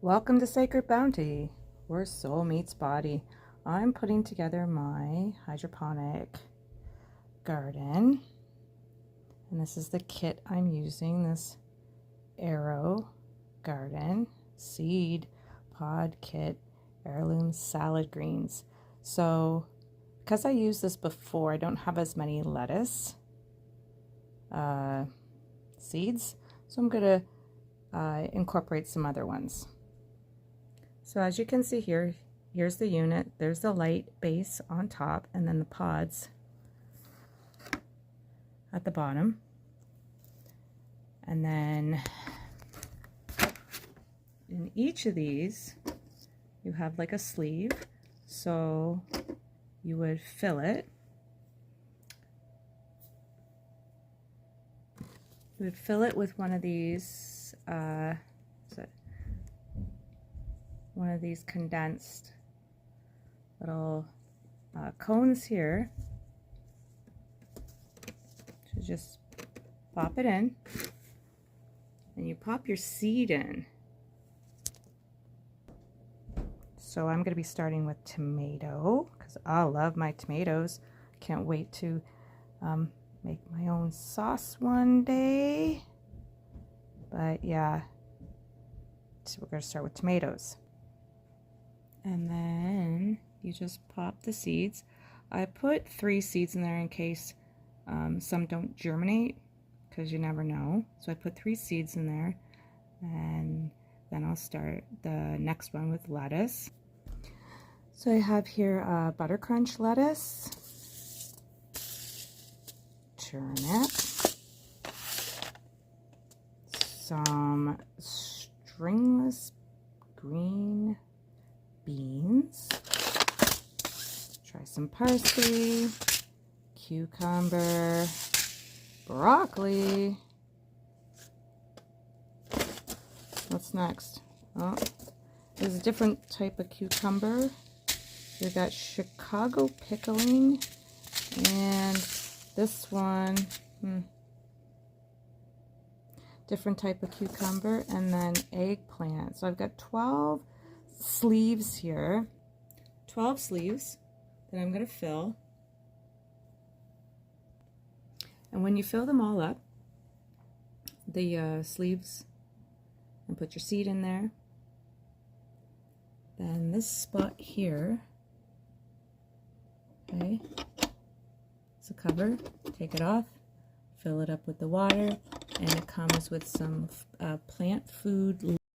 Welcome to Sacred Bounty, where soul meets body. I'm putting together my hydroponic garden, and this is the kit I'm using, this Arrow Garden Seed Pod Kit Heirloom Salad Greens. So because I used this before, I don't have as many lettuce seeds, so I'm going to incorporate some other ones. So as you can see here, here's the unit, there's the light base on top, and then the pods at the bottom. And then in each of these, you have like a sleeve, so you would fill it. You would fill it with one of these, condensed little cones here. So just pop it in, and you pop your seed in. So I'm going to be starting with tomato, because I love my tomatoes. Can't wait to make my own sauce one day. But yeah, so we're going to start with tomatoes. And then you just pop the seeds. I put 3 seeds in there in case some don't germinate, because you never know. So I put 3 seeds in there, and then I'll start the next one with lettuce. So I have here butter crunch lettuce, turnip, some stringless green beans, try some parsley, cucumber, broccoli. What's next? Oh, there's a different type of cucumber. You got Chicago pickling, and this one, different type of cucumber, and then eggplant. So I've got 12 sleeves here, 12 sleeves that I'm going to fill. And when you fill them all up, the sleeves, and put your seed in there, then this spot here, okay, it's a cover, take it off, fill it up with the water, and it comes with some plant food